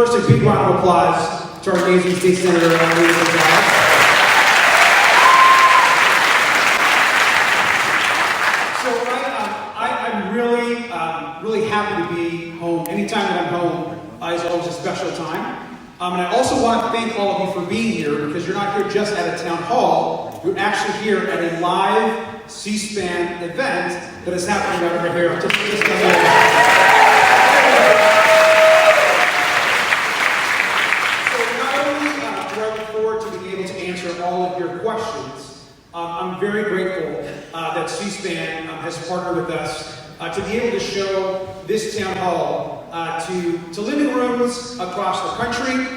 first, a big round of applause to our amazing state senator, I'm really happy to be home. Anytime that I'm home is always a special time. And I also want to thank all of you for being here, because you're not here just at a town hall. You're actually here at a live C-SPAN event that is happening right over here. So not only do I look forward to being able to answer all of your questions, I'm very grateful that C-SPAN has partnered with us to be able to show this town hall to living rooms across the country.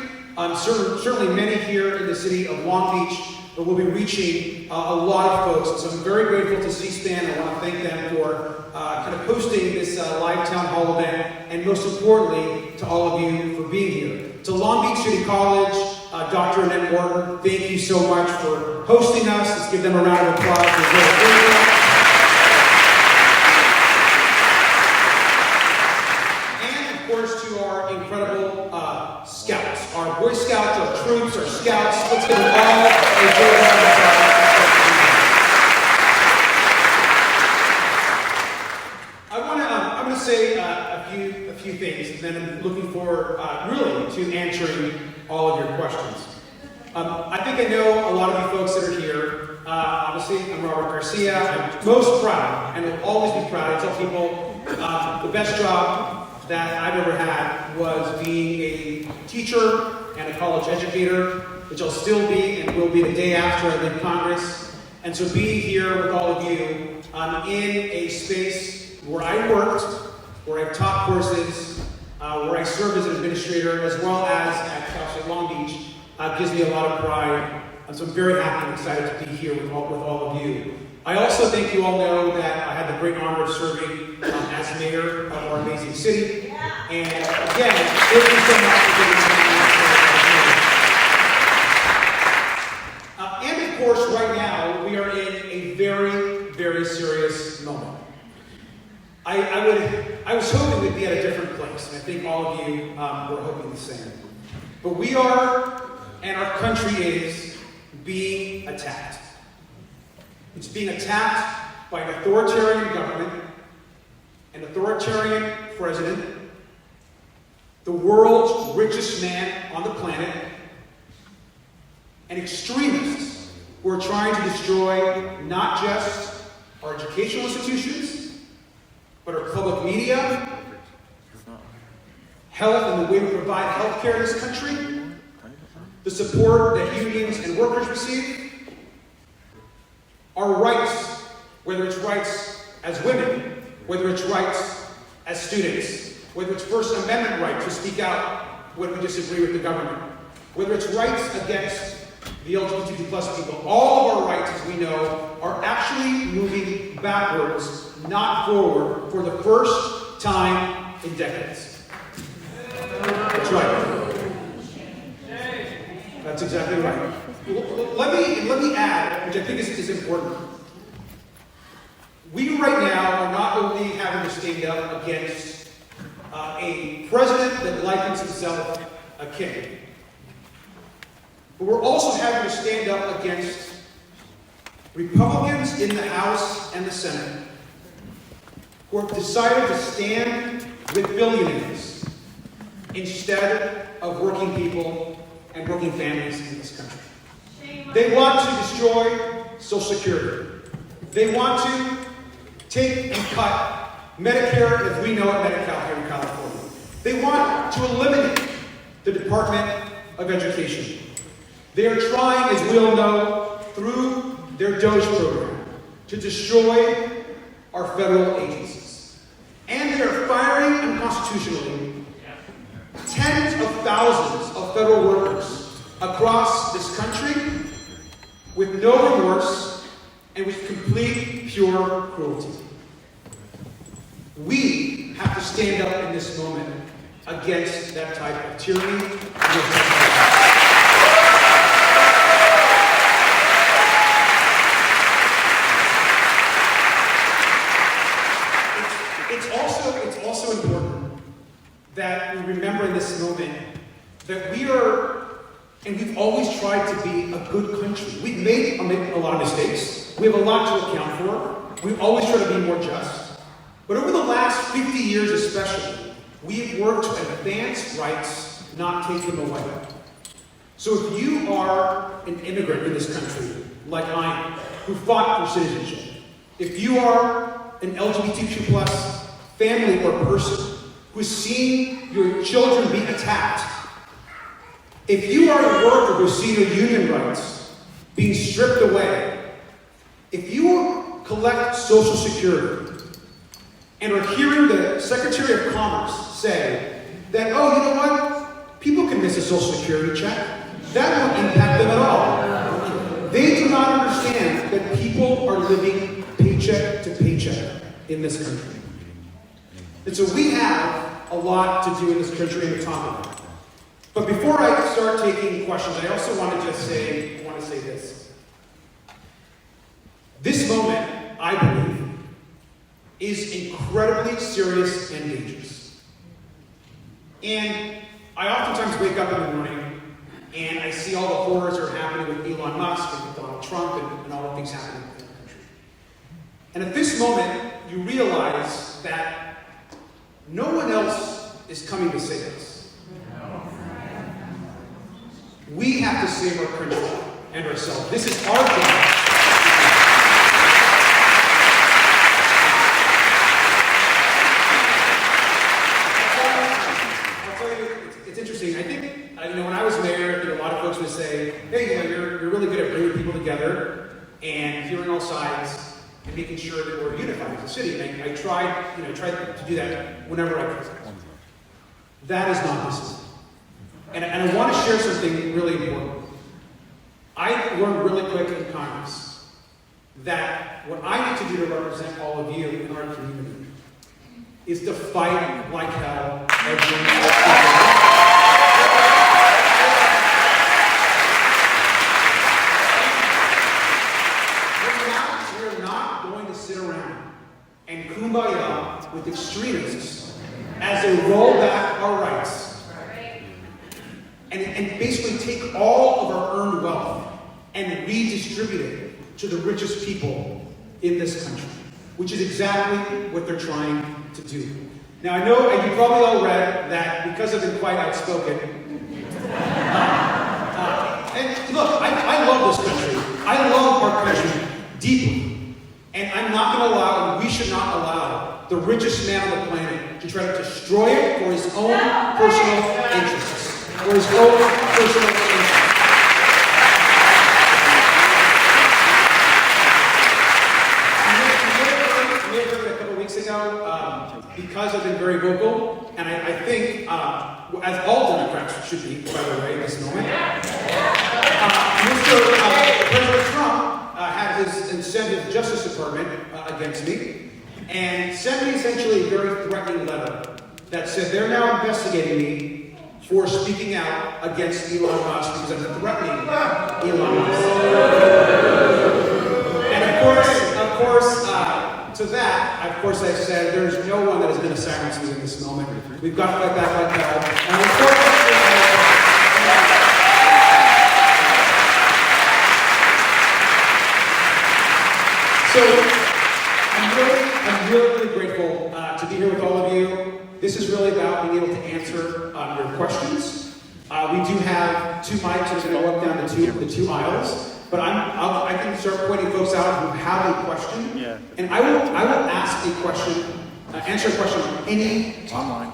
Certainly many here in the city of Long Beach, but we'll be reaching a lot of folks. So I'm very grateful to C-SPAN. I want to thank them for kind of hosting this live town hall event, and most importantly, to all of you for being here. To Long Beach City College, Dr. Annette Morton, thank you so much for hosting us. Let's give them a round of applause. To our incredible scouts, our Boy Scouts, our troops, our scouts. Let's give them all a big round of applause. I'm going to say a few things, and then I'm looking forward really to answering all of your questions. I think I know a lot of you folks that are here. Obviously, I'm Robert Garcia. I'm most proud, and will always be proud. I tell people the best job that I've ever had was being a teacher and a college educator, which I'll still be and will be the day after I leave Congress. And so being here with all of you in a space where I worked, where I've taught courses, where I served as an administrator, as well as at Social Security Long Beach, gives me a lot of pride. And so I'm very happy and excited to be here with all of you. I also think you all know that I had the great honor of serving as mayor of our amazing city. And again, thank you so much for giving me and of course, right now, we are in a very, very serious moment. I was hoping we'd be at a different place, and I think all of you were hoping the same. But we are, and our country is, being attacked. It's being attacked by an authoritarian government, an authoritarian president, the world's richest man on the planet, and extremists who are trying to destroy not just our educational institutions, but our public media, health and the way we provide health care in this country, the support that unions and workers receive, our rights, whether it's rights as women, whether it's rights as students, whether it's First Amendment right to speak out when we disagree with the government, whether it's rights against the LGBTQ plus people, all of our rights, as we know, are actually moving backwards, not forward, for the first time in decades. That's right. That's exactly right. Let me add, which I think is important. We right now are not only having to stand up against a president that likens himself a king, but we're also having to stand up against Republicans in the House and the Senate who have decided to stand with billionaires instead of working people and working families in this country. They want to destroy Social Security. They want to take and cut Medicare as we know it, Medi-Cal here in California. They want to eliminate the Department of Education. They are trying, as we all know, through their DOGE program, to destroy our federal agencies. And they are firing unconstitutionally tens of thousands of federal workers across this country with no remorse and with complete, pure cruelty. We have to stand up in this moment against that type of tyranny. It's also important that we remember in this moment And we've always tried to be a good country. We've made a lot of mistakes. We have a lot to account for. We always try to be more just. But over the last 50 years especially, we have worked to advance rights, not take them away. So if you are an immigrant in this country, like I am, who fought for citizenship, if you are an LGBTQ plus family or person who has seen your children be attacked, if you are a worker who's seen your union rights being stripped away, if you collect Social Security and are hearing the Secretary of Commerce say that, oh, you know what? People can miss a Social Security check. That won't impact them at all. They do not understand that people are living paycheck to paycheck in this country. And so we have a lot to do in this country and to talk about. But before I start taking questions, I also want to say this. This moment, I believe, is incredibly serious and dangerous. And I oftentimes wake up in the morning and I see all the horrors that are happening with Elon Musk and with Donald Trump and all the things happening in the country. And at this moment, you realize that no one else is coming to save us. We have to save our country and ourselves. This is our job. I'll tell you, it's interesting. I think, when I was mayor, I think a lot of folks would say, hey, you're really good at bringing people together and hearing all sides and making sure that we're unified as a city. And I tried to do that whenever I could. That is not this city. And I want to share something really important. I learned really quick in Congress that what I need to do to represent all of you in our community is to fight like hell every day. We're not going to sit around and kumbaya with extremists as they roll back our rights. And basically take all of our earned wealth and redistribute it to the richest people in this country, which is exactly what they're trying to do. Now, I know, and you probably all read that because I've been quite outspoken. And look, I love this country. I love our country deeply. And I'm not going to allow, and we should not allow, the richest man on the planet to try to destroy it for his own personal interests. For his own personal interest. We heard a couple of weeks ago, because I've been very vocal, and I think, as all Democrats should be, by the way, in this moment, President Trump had sent his Justice Department against me, and sent me essentially a very threatening letter that said they're now investigating me for speaking out against Elon Musk because I'm threatening Elon Musk. And of course, to that, of course, I've said there's no one that is going to silence me in this moment. We've got to fight back like that. And I'm really grateful to be here with all of you. This is really about being able to answer your questions. We do have two mics that are going to walk down the two aisles, but I can start pointing folks out who have a question, and I will ask a question, answer a question on any topic.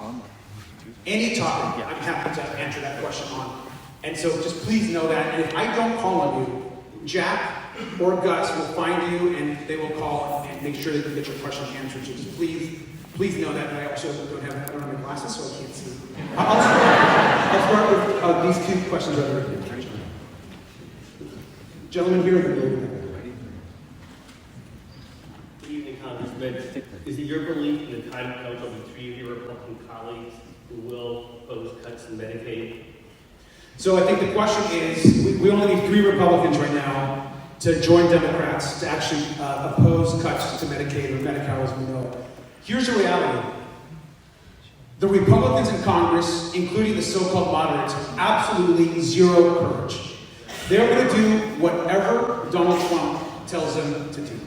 Any topic, I'm happy to answer that question on. And so just please know that. And if I don't call on you, Jack or Gus will find you, and they will call and make sure that you get your question answered. So just please know that. I also don't have my glasses, so I can't see. I'll start with these two questions over here. Gentlemen here in the building. Good evening, Congressman. Is it your belief in the time comes of the three of your Republican colleagues who will oppose cuts in Medicaid? So I think the question is, we only need 3 Republicans right now to join Democrats to actually oppose cuts to Medicaid or Medi-Cal as we know it. Here's the reality. The Republicans in Congress, including the so-called moderates, have absolutely zero courage. They're going to do whatever Donald Trump tells them to do.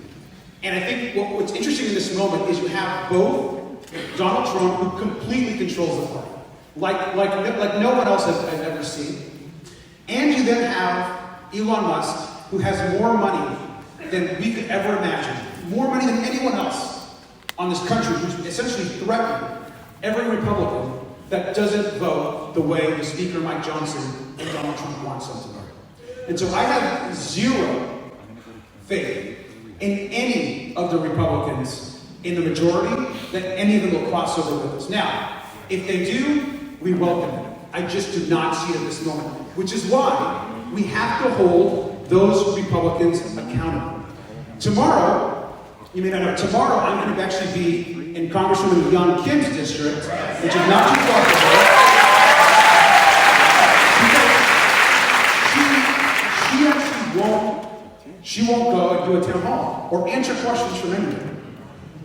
And I think what's interesting in this moment is you have both Donald Trump, who completely controls the party, like no one else has ever seen, and you then have Elon Musk, who has more money than we could ever imagine, more money than anyone else on this country, who's essentially threatening every Republican that doesn't vote the way the Speaker, Mike Johnson, and Donald Trump wants them to vote. And so I have zero faith in any of the Republicans in the majority that any of them will cross over with us. Now, if they do, we welcome them. I just do not see it at this moment, which is why we have to hold those Republicans accountable. Tomorrow, you may not know, tomorrow I'm going to actually be in Congresswoman Young Kim's district, which is not too far from here. She won't go and do a town hall or answer questions from anyone.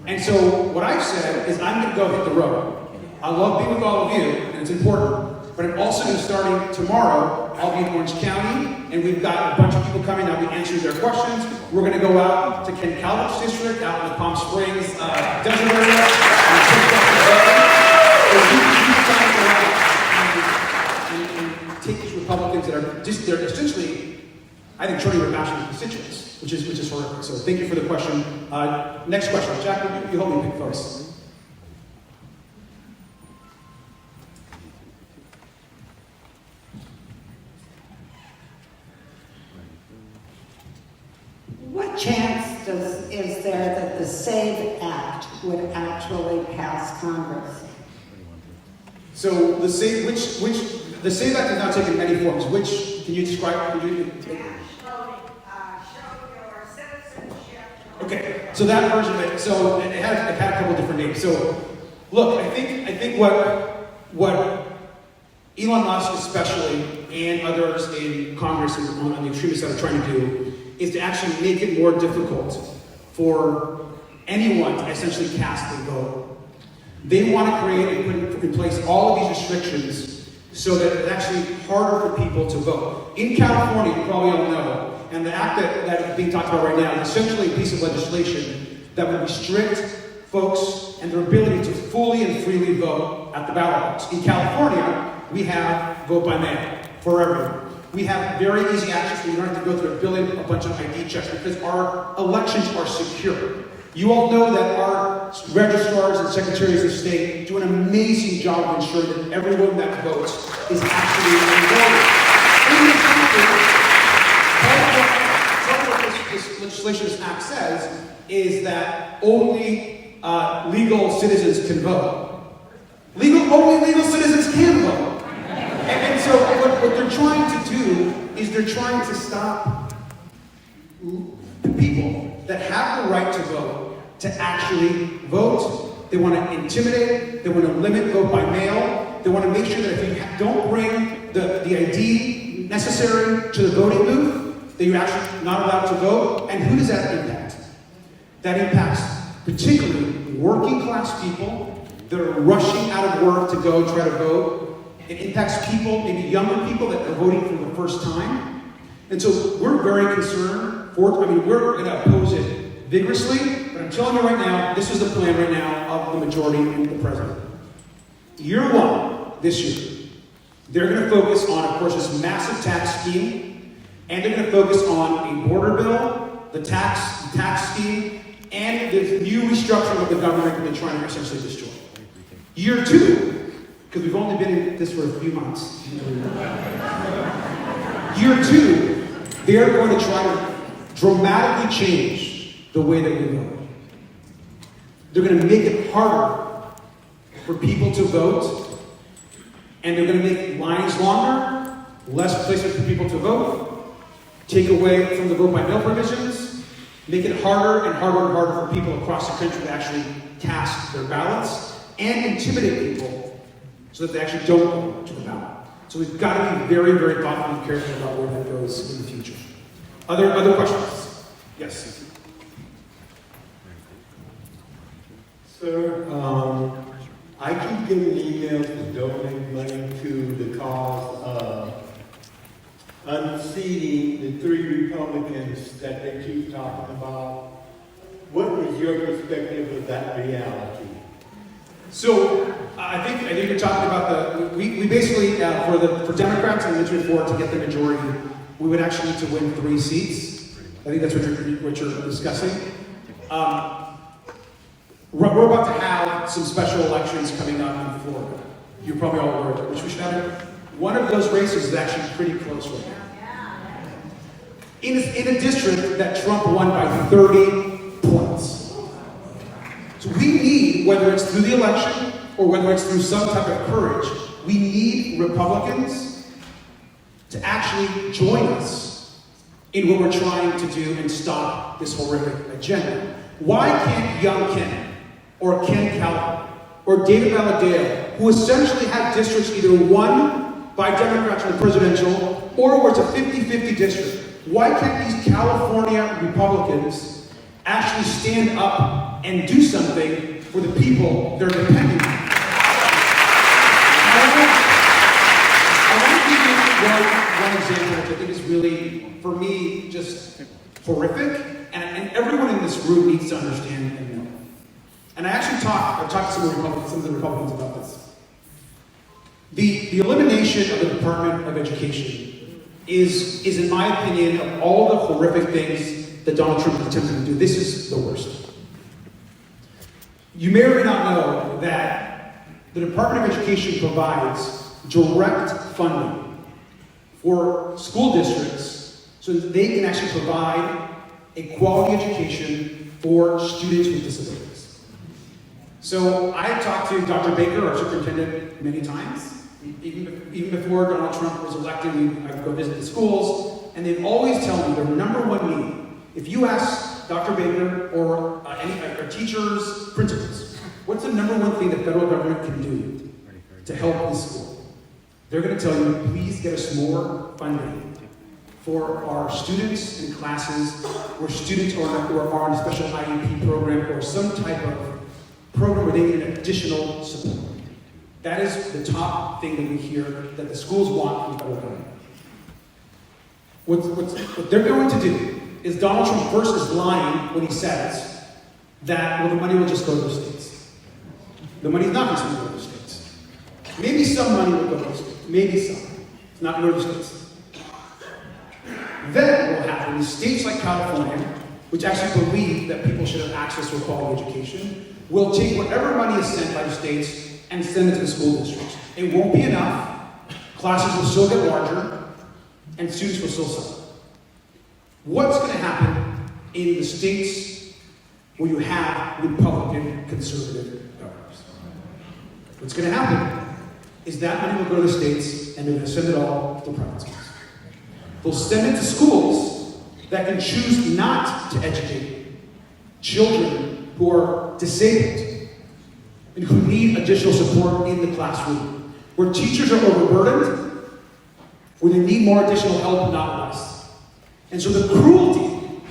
And so what I've said is I'm going to go hit the road. I love being with all of you, and it's important. But I'm also going to, starting tomorrow, I'll be in Orange County, and we've got a bunch of people coming. I'll be answering their questions. We're going to go out to Ken Calvert's district, out in the Palm Springs desert area. And take these Republicans that are just, they're essentially, I think, turning their backs on constituents, which is horrific. So thank you for the question. Next question. Jack, you help me pick first. What chance is there that the SAVE Act would actually pass Congress? So the SAVE, the SAVE Act is now taken many forms. Which, can you describe? Show your citizenship. Okay, so that version of it, so it had a couple different names. So look, I think what Elon Musk especially and others in Congress and on the extremist side are trying to do is to actually make it more difficult for anyone to essentially cast a vote. They want to create and put in place all of these restrictions so that it's actually harder for people to vote. In California, you probably all know, and the act that is being talked about right now is essentially a piece of legislation that would restrict folks and their ability to fully and freely vote at the ballot box. In California, we have vote by mail for everyone. We have very easy access where you don't have to go through a bunch of ID checks because our elections are secure. You all know that our registrars and secretaries of state do an amazing job of ensuring that everyone that votes is actually enrolled. In this country, part of what this legislation, this act says, is that only legal citizens can vote. Only legal citizens can vote. And so what they're trying to do is they're trying to stop the people that have the right to vote to actually vote. They want to intimidate. They want to limit vote by mail. They want to make sure that if you don't bring the ID necessary to the voting booth, that you're actually not allowed to vote. And who does that impact? That impacts particularly working class people that are rushing out of work to go try to vote. It impacts people, maybe younger people that are voting for the first time. And so we're very concerned we're going to oppose it vigorously, but I'm telling you right now, this is the plan right now of the majority and the president. Year one, this year, they're going to focus on, of course, this massive tax scheme, and they're going to focus on a border bill, the tax scheme, and the new restructuring of the government that they're trying to essentially destroy. Year two, because we've only been in this for a few months. Year two, they're going to try to dramatically change the way that we vote. They're going to make it harder for people to vote, and they're going to make lines longer, less places for people to vote, take away from the vote by mail provisions, make it harder and harder and harder for people across the country to actually cast their ballots, and intimidate people so that they actually don't go to the ballot. So we've got to be very, very thoughtful and careful about where that goes in the future. Other questions? Yes. Sir, I keep getting emails to donate money to the cause of unseating the 3 Republicans that they keep talking about. What is your perspective of that reality? So I think you're talking about we basically for Democrats and Richmond Ford to get the majority, we would actually need to win 3 seats. I think that's what you're discussing. We're about to have some special elections coming up in Florida. You're probably all aware of it, which we should have. One of those races is actually pretty close right now. In a district that Trump won by 30 points. So we need, whether it's through the election or whether it's through some type of courage, we need Republicans to actually join us in what we're trying to do and stop this horrific agenda. Why can't young Ken or Ken Calvin or David Valadao, who essentially have districts either won by Democrats in the presidential or where it's a 50-50 district, why can't these California Republicans actually stand up and do something for the people they're depending on? I want to give you one example which I think is really, for me, just horrific, and everyone in this room needs to understand and know. And I've talked to some of the Republicans about this. The elimination of the Department of Education is in my opinion, of all the horrific things that Donald Trump is attempting to do, this is the worst. You may or may not know that the Department of Education provides direct funding for school districts so that they can actually provide a quality education for students with disabilities. So I have talked to Dr. Baker, our superintendent, many times. Even before Donald Trump was elected, I would go visit the schools, and they'd always tell me their number one need. If you ask Dr. Baker or any teachers, principals, what's the number one thing the federal government can do to help this school? They're going to tell you, please get us more funding for our students in classes where students are on a special IEP program or some type of program where they need additional support. That is the top thing that we hear that the schools want from the federal government. What they're going to do is Donald Trump first is lying when he says that, well, the money will just go to the states. The money's not just going to go to the states. Maybe some money will go to the states. Maybe some. It's not going to go to the states. Then what will happen is states like California, which actually believe that people should have access to a quality education, will take whatever money is sent by the states and send it to the school districts. It won't be enough. Classes will still get larger, and students will still suffer. What's going to happen in the states where you have Republican conservative governors? What's going to happen is that money will go to the states, and they're going to send it all to private schools. They'll send it to schools that can choose not to educate children who are disabled and who need additional support in the classroom, where teachers are overburdened, where they need more additional help, not less. And so the cruelty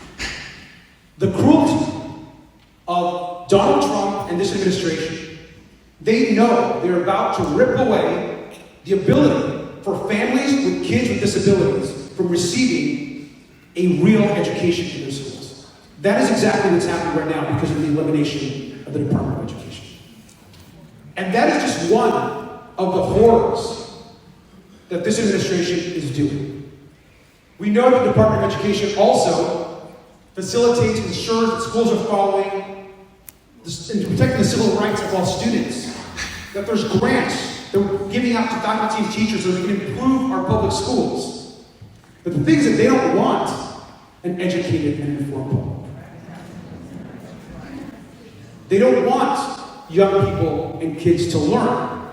of Donald Trump and this administration, they know they're about to rip away the ability for families with kids with disabilities from receiving a real education in their schools. That is exactly what's happening right now because of the elimination of the Department of Education. And that is just one of the horrors that this administration is doing. We know the Department of Education also facilitates and ensures that schools are following and protecting the civil rights of all students. That there's grants that we're giving out to faculty and teachers so that we can improve our public schools. But the thing is that they don't want an educated and informed public. They don't want young people and kids to learn.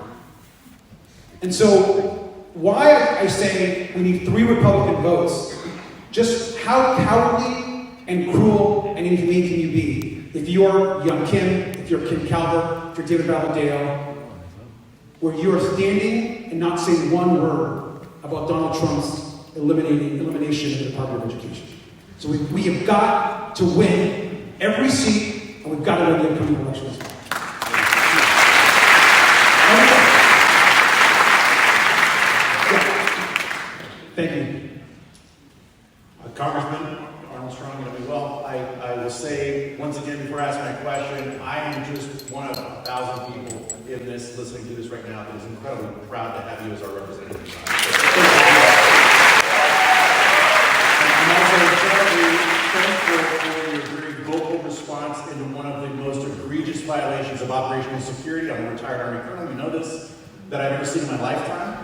And so, why I say we need 3 Republican votes, just how cowardly and cruel and inhumane can you be if you're young Kim, if you're Kim Calvert, if you're David Valadao, where you are standing and not saying one word about Donald Trump's elimination of the Department of Education. So we have got to win every seat, and we've got to win the upcoming elections. Congressman Armstrong, I will say once again before I ask my question, I am just one of 1,000 people in this, listening to this right now, that is incredibly proud to have you as our representative. I'm also incredibly thankful for your very vocal response into one of the most egregious violations of operational security. I'm a retired Army colonel, you know this, that I've ever seen in my lifetime.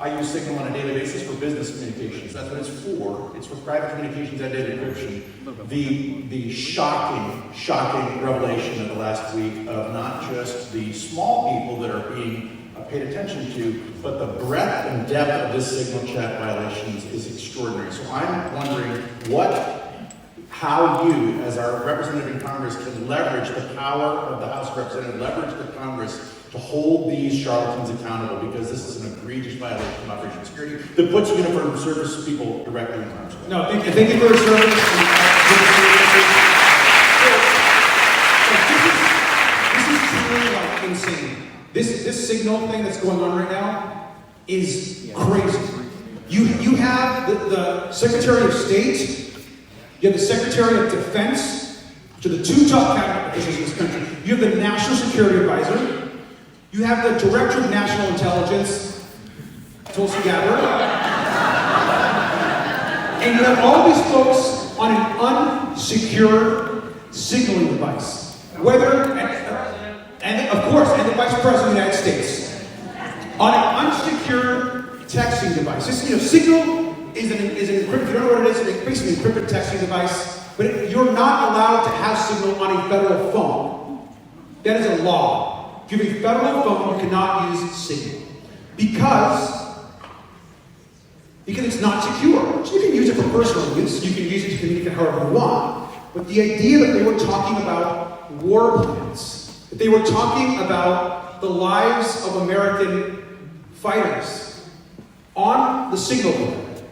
I use Signal on a daily basis for business communications. That's what it's for. It's for private communications and data encryption. The shocking revelation of the last week of not just the small people that are being paid attention to, but the breadth and depth of this Signal chat violations is extraordinary. So I'm wondering how you, as our representative in Congress, can leverage the power of the House of Representatives, leverage the Congress to hold these charlatans accountable, because this is an egregious violation of operational security that puts uniformed service people directly in harm's way. No, thank you for your service. This is truly like insane. This Signal thing that's going on right now is crazy. You have the Secretary of State, you have the Secretary of Defense, which are the two top cabinet officials in this country. You have the National Security Advisor. You have the Director of National Intelligence, Tulsi Gabbard. And you have all these folks on an unsecure signaling device. And of course, and the Vice President of the United States. On an unsecure texting device. Signal is an encrypted, if you don't know what it is, it's basically an encrypted texting device, but you're not allowed to have Signal on a federal phone. That is a law. If you have a federal phone, you cannot use Signal. Because it's not secure. So you can use it for personal use, you can use it to communicate however you want. But the idea that they were talking about war plans, that they were talking about the lives of American fighters on the Signal board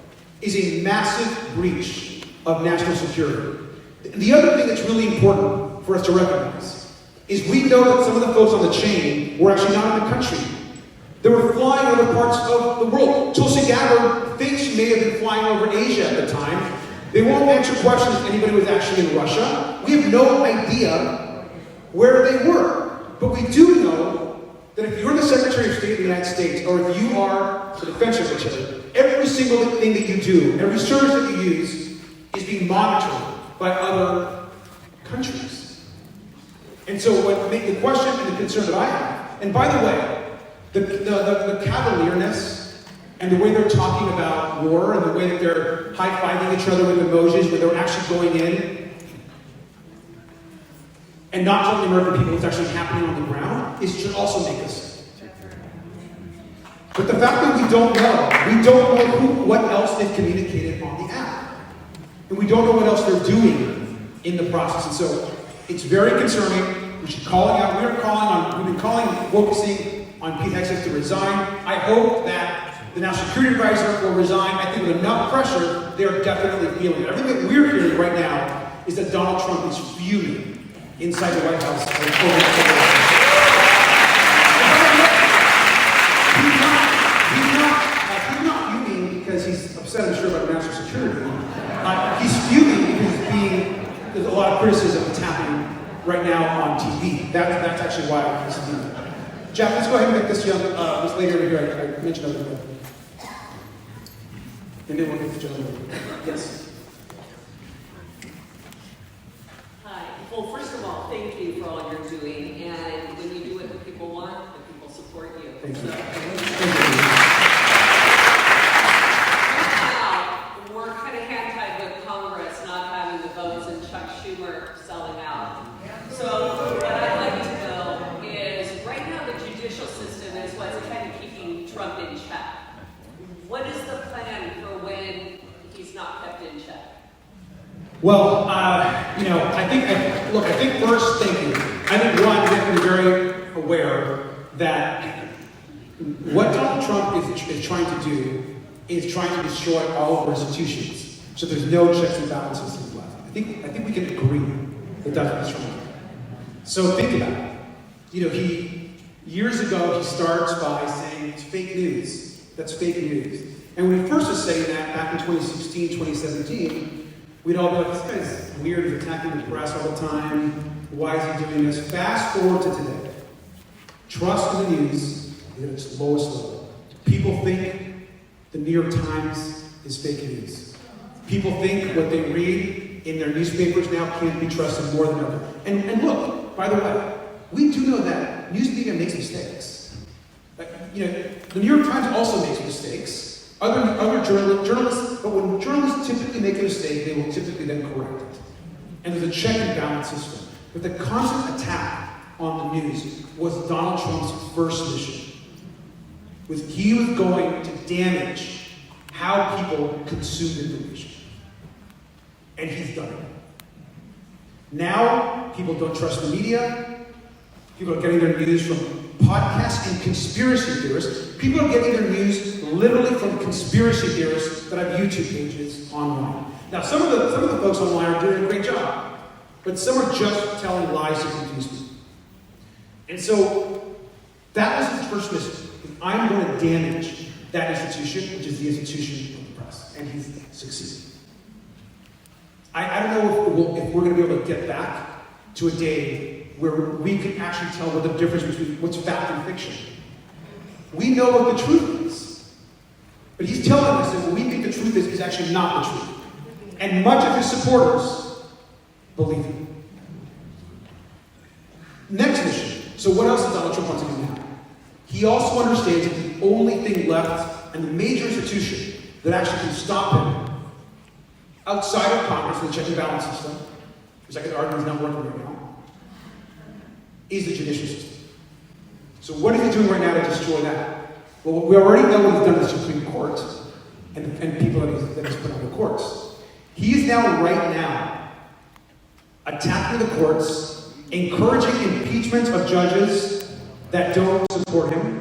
is a massive breach of national security. The other thing that's really important for us to recognize is we know that some of the folks on the chain were actually not in the country. They were flying other parts of the world. Tulsi Gabbard thinks she may have been flying over Asia at the time. They won't answer questions if anybody was actually in Russia. We have no idea where they were. But we do know that if you're the Secretary of State of the United States, or if you are the Defense Secretary, every single thing that you do, every service that you use, is being monitored by other countries. And so the question and the concern that I have, and by the way, the cavalierness and the way they're talking about war and the way that they're high-fiving each other with emojis when they're actually going in and not telling the American people what's actually happening on the ground should also make us. But the fact that we don't know what else they've communicated on the app. And we don't know what else they're doing in the process. And so it's very concerning. We should call it out. We've been focusing on Pete Hegseth to resign. I hope that the National Security Advisor will resign. I think with enough pressure, they're definitely feeling it. Everything that we're hearing right now is that Donald Trump is fuming inside the White House. He's not fuming because he's upset, I'm sure, about national security. He's fuming because there's a lot of criticism that's happening right now on TV. That's actually why this is doing. Jeff, let's go ahead and get this lady over here. I mentioned over there. And then we'll get the gentleman. Yes. Hi. Well, first of all, thank you for all you're doing. And when you do what the people want, the people support you. Thank you. Now, we're kind of hand-tied with Congress not having the votes and Chuck Schumer selling out. So what I'd like to know is, right now the judicial system is what's kind of keeping Trump in check. What is the plan for when he's not kept in check? Well, I think first, thank you. I think one, we have to be very aware that what Donald Trump is trying to do is trying to destroy all of our institutions. So there's no checks and balances left. I think we can agree that that's what he's trying to do. So think about it. Years ago, he starts by saying it's fake news. That's fake news. And when he first was saying that back in 2016, 2017, we'd all be like, this guy's weird, he's attacking the press all the time. Why is he doing this? Fast forward to today. Trust in the news is at its lowest level. People think the New York Times is fake news. People think what they read in their newspapers now can't be trusted more than ever. And look, by the way, we do know that news media makes mistakes. The New York Times also makes mistakes. Other journalists, but when journalists typically make a mistake, they will typically then correct it. And there's a check and balance system. But the constant attack on the news was Donald Trump's first mission. He was going to damage how people consume information. And he's done it. Now, people don't trust the media. People are getting their news from podcasts and conspiracy theorists. People are getting their news literally from conspiracy theorists that have YouTube pages online. Now, some of the folks online are doing a great job, but some are just telling lies to confuse people. And so that was his first mission. I'm going to damage that institution, which is the institution of the press, and he's succeeded. I don't know if we're going to be able to get back to a day where we can actually tell what the difference between what's fact and fiction. We know what the truth is. But he's telling us that what we think the truth is actually not the truth. And much of his supporters believe it. Next mission. So what else does Donald Trump want to do now? He also understands that the only thing left and the major institution that actually can stop him outside of Congress and the check and balance system, which I could argue is not working right now, is the judicial system. So what is he doing right now to destroy that? Well, we already know what he's done to the Supreme Court and people that he's put on the courts. He is now, right now, attacking the courts, encouraging impeachment of judges that don't support him,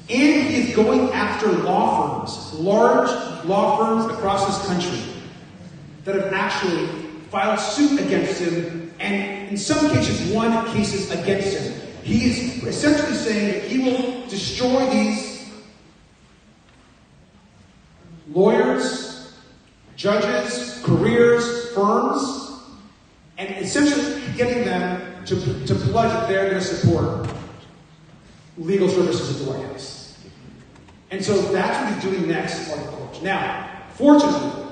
and he is going after law firms, large law firms across this country that have actually filed suit against him, and in some cases won cases against him. He is essentially saying that he will destroy these lawyers, judges, careers, firms, and essentially getting them to pledge that they're going to support legal services at the White House. And so that's what he's doing next on the courts. Now, fortunately,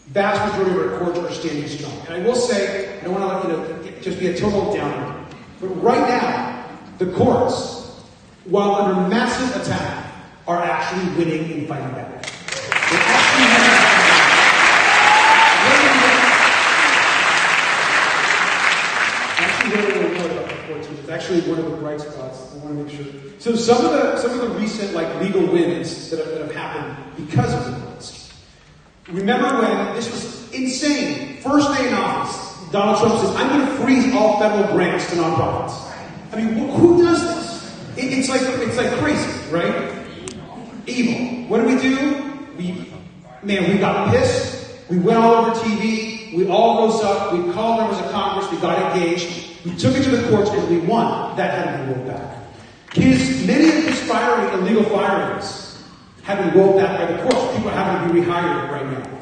vast majority of our courts are standing strong. And I will say, I don't want to let just be a total downer, but right now, the courts, while under massive attack, are actually winning and fighting back. They're actually winning about the courts, which is actually one of the bright spots. I want to make sure. So some of the recent legal wins that have happened because of the courts. Remember when this was insane? First day in office, Donald Trump says, I'm going to freeze all federal grants to nonprofits. I mean, who does this? It's like crazy, right? Evil. What do? We got pissed. We went all over TV. We all rose up. We called members of Congress. We got engaged. We took it to the courts and we won. That had to be rolled back. Many of his illegal firings have been rolled back by the courts. People are having to be rehired right now.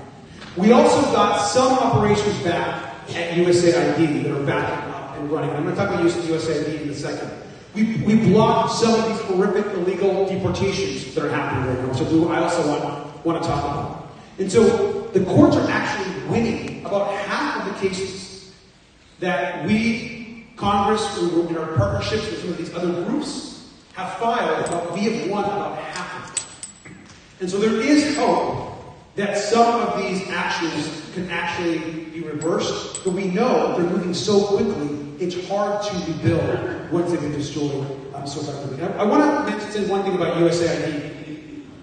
We also got some operations back at USAID that are back up and running. I'm going to talk about USAID in a second. We blocked some of these horrific illegal deportations that are happening right now. So I also want to talk about. And so the courts are actually winning about half of the cases that we, Congress, in our partnerships with some of these other groups, have filed. We have won about half of them. And so there is hope that some of these actions can actually be reversed, but we know they're moving so quickly, it's hard to rebuild once they've been destroyed so effectively. I want to mention one thing about USAID.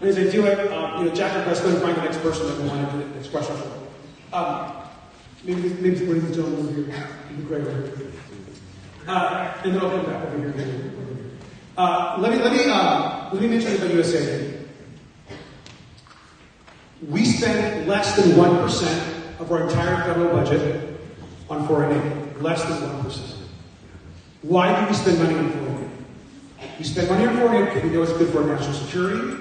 And as I do it, Jack and Press, go and find the next person that we want to do the next question for. Maybe one of the gentlemen over here would be great. And then I'll come back over here. Let me mention about USAID. We spend less than 1% of our entire federal budget on foreign aid. Less than 1%. Why do we spend money on foreign aid? We spend money on foreign aid because we know it's good for our national security,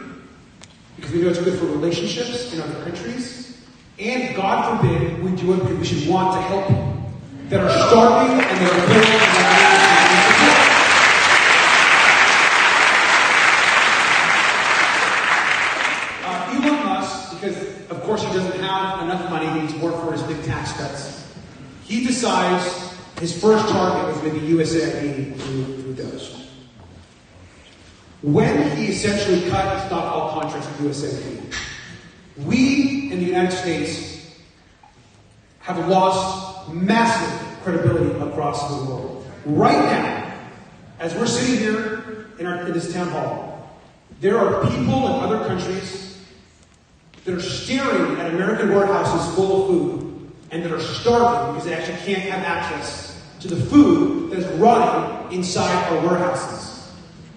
because we know it's good for relationships in other countries, and God forbid we do it because we should want to help people that are starving and that are living Elon Musk, because of course he doesn't have enough money, he needs to work for his big tax cuts. He decides his first target was going to be USAID through those. When he essentially cut and stopped all contracts with USAID, we in the United States have lost massive credibility across the world. Right now, as we're sitting here in this town hall, there are people in other countries that are staring at American warehouses full of food and that are starving because they actually can't have access to the food that is rotting inside our warehouses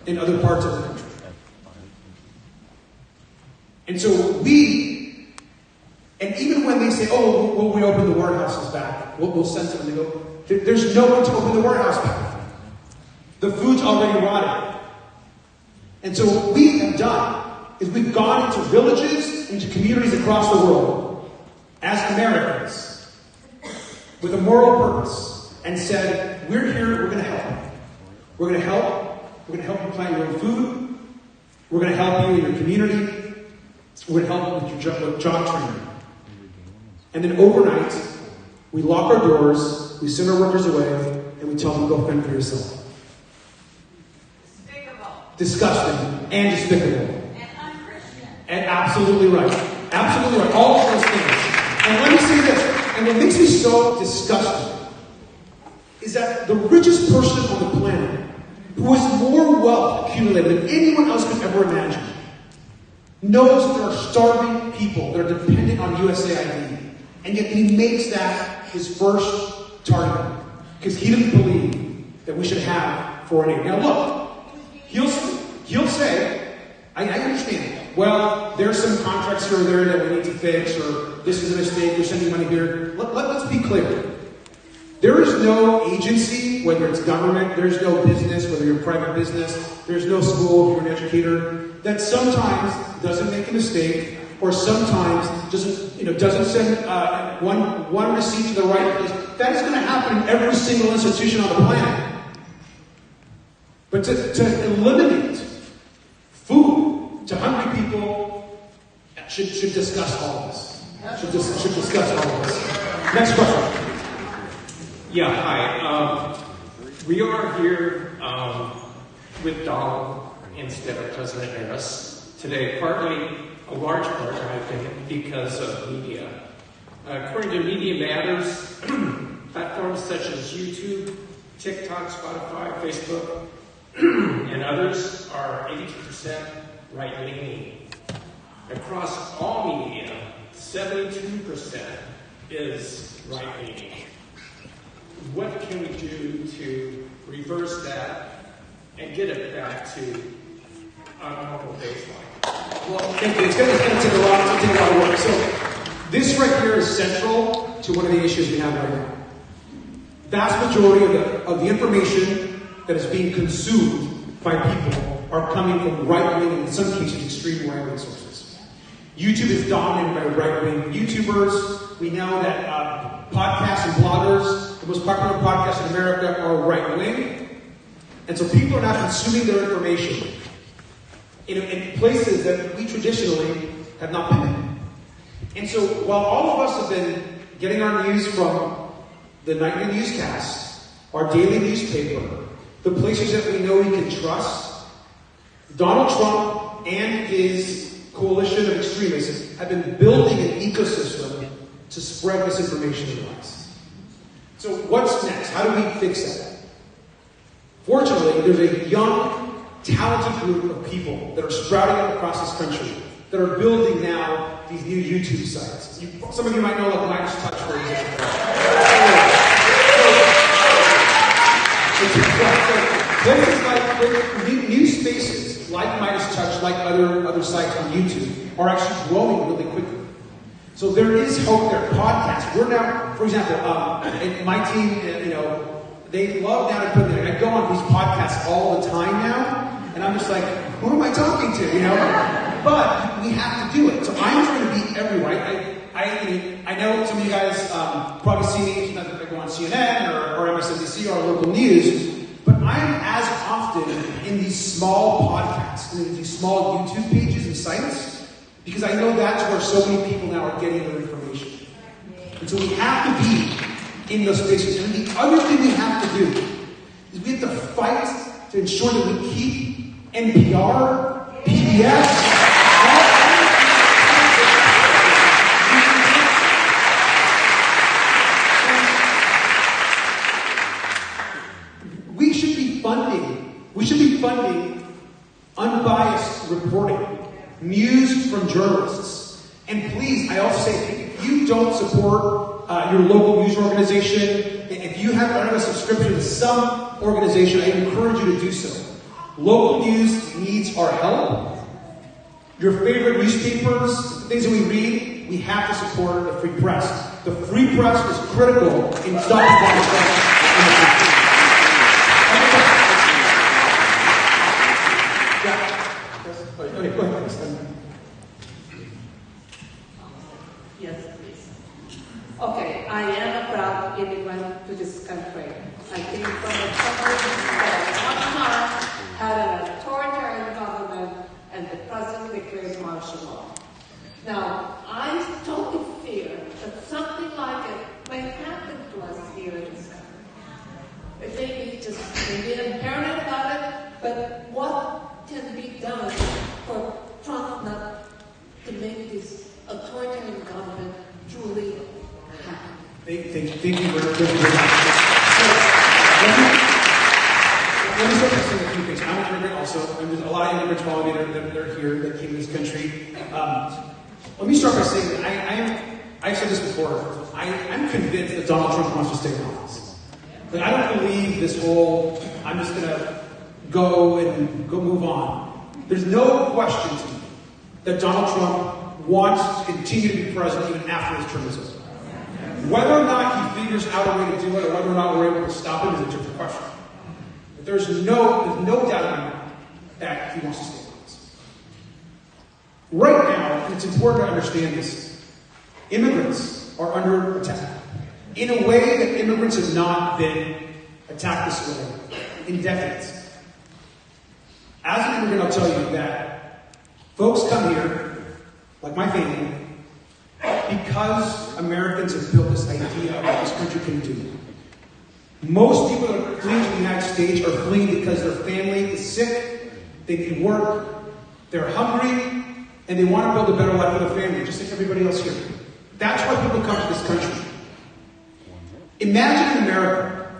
in other parts of the country. And so and even when they say, oh, we'll reopen the warehouses back, we'll send someone, they go, there's no one to open the warehouse back. The food's already rotted. And so what we have done is we've gone into villages, into communities across the world, as Americans, with a moral purpose, and said, we're here, we're going to help. We're going to help. We're going to help you plant your own food. We're going to help you in your community. We're going to help you with your job training. And then overnight, we lock our doors, we send our workers away, and we tell them, go fend for yourself. Despicable. Disgusting and despicable. And unchristian. And absolutely right. Absolutely right. All of those things. And let me say this, and what makes me so disgusted is that the richest person on the planet, who has more wealth accumulated than anyone else could ever imagine, knows that there are starving people that are dependent on USAID, and yet he makes that his first target because he doesn't believe that we should have foreign aid. Now look, he'll say, I understand. Well, there's some contracts here or there that we need to fix, or this is a mistake, we're sending money here. Let's be clear. There is no agency, whether it's government, there's no business, whether you're a private business, there's no school if you're an educator, that sometimes doesn't make a mistake, or sometimes doesn't send one receipt to the right place. That is going to happen in every single institution on the planet. But to eliminate food to hungry people should discuss all of this. Should discuss all of this. Next question. Yeah, hi. We are here with Donald instead of President Harris today, a large part, I think, because of media. According to Media Matters, platforms such as YouTube, TikTok, Spotify, Facebook, and others are 82% right-leaning. Across all media, 72% is right-leaning. What can we do to reverse that and get it back to a normal baseline? Well, it's going to take a lot of work. So this right here is central to one of the issues we have right now. Vast majority of the information that is being consumed by people are coming from right-wing, and in some cases, extreme right-wing sources. YouTube is dominated by right-wing YouTubers. We know that podcasts and bloggers, the most popular podcasts in America, are right-wing. And so people are not consuming their information in places that we traditionally have not been in. And so while all of us have been getting our news from the nightly newscast, our daily newspaper, the places that we know we can trust, Donald Trump and his coalition of extremists have been building an ecosystem to spread misinformation and lies. So what's next? How do we fix that? Fortunately, there's a young, talented group of people that are sprouting up across this country that are building now these new YouTube sites. Some of you might know like Midas Touch, for example. Places like new spaces like Midas Touch, like other sites on YouTube, are actually growing really quickly. So there is hope there. Podcasts. We're now, for example, my team, they love now to put I go on these podcasts all the time now, and I'm just like, who am I talking to? But we have to do it. So I'm trying to be everywhere. I know some of you guys probably see me sometimes I go on CNN or MSNBC or local news, but I'm as often in these small podcasts, in these small YouTube pages and sites, because I know that's where so many people now are getting their information. And so we have to be in those spaces. And the other thing we have to do is we have to fight to ensure that we keep NPR, PBS, we should be funding unbiased reporting, news from journalists. And please, I also say, if you don't support your local news organization, if you have a subscription to some organization, I encourage you to do so. Local news needs our help. Your favorite newspapers, the things that we read, we have to support the free press. The free press is critical in stopping violence. Okay, go ahead. Yes, please. Okay, I am a proud immigrant to this country. I came from a country that at one time had an authoritarian government and the president declared martial law. Now, I totally fear that something like it may happen to us here in this country. It may be just maybe inherent about it, but what can be done for Trump not to make this authoritarian government truly happen? Thank you very much. Let me start by saying a few things. I'm an immigrant also, and there's a lot of immigrants following me that are here, that came to this country. Let me start by saying that I've said this before, I'm convinced that Donald Trump wants to stay in office. Like, I don't believe this whole, I'm just going to go move on. There's no question to me that Donald Trump wants to continue to be president even after his term is over. Whether or not he figures out a way to do it, or whether or not we're able to stop him, is a different question. But there's no doubt in my mind that he wants to stay in office. Right now, and it's important to understand this, immigrants are under attack in a way that immigrants have not been attacked this way in decades. As an immigrant, I'll tell you that folks come here, like my family, because Americans have built this idea of what this country can do. Most people that are fleeing to the United States are fleeing because their family is sick, they need work, they're hungry, and they want to build a better life for their family, just like everybody else here. That's why people come to this country. Imagine an America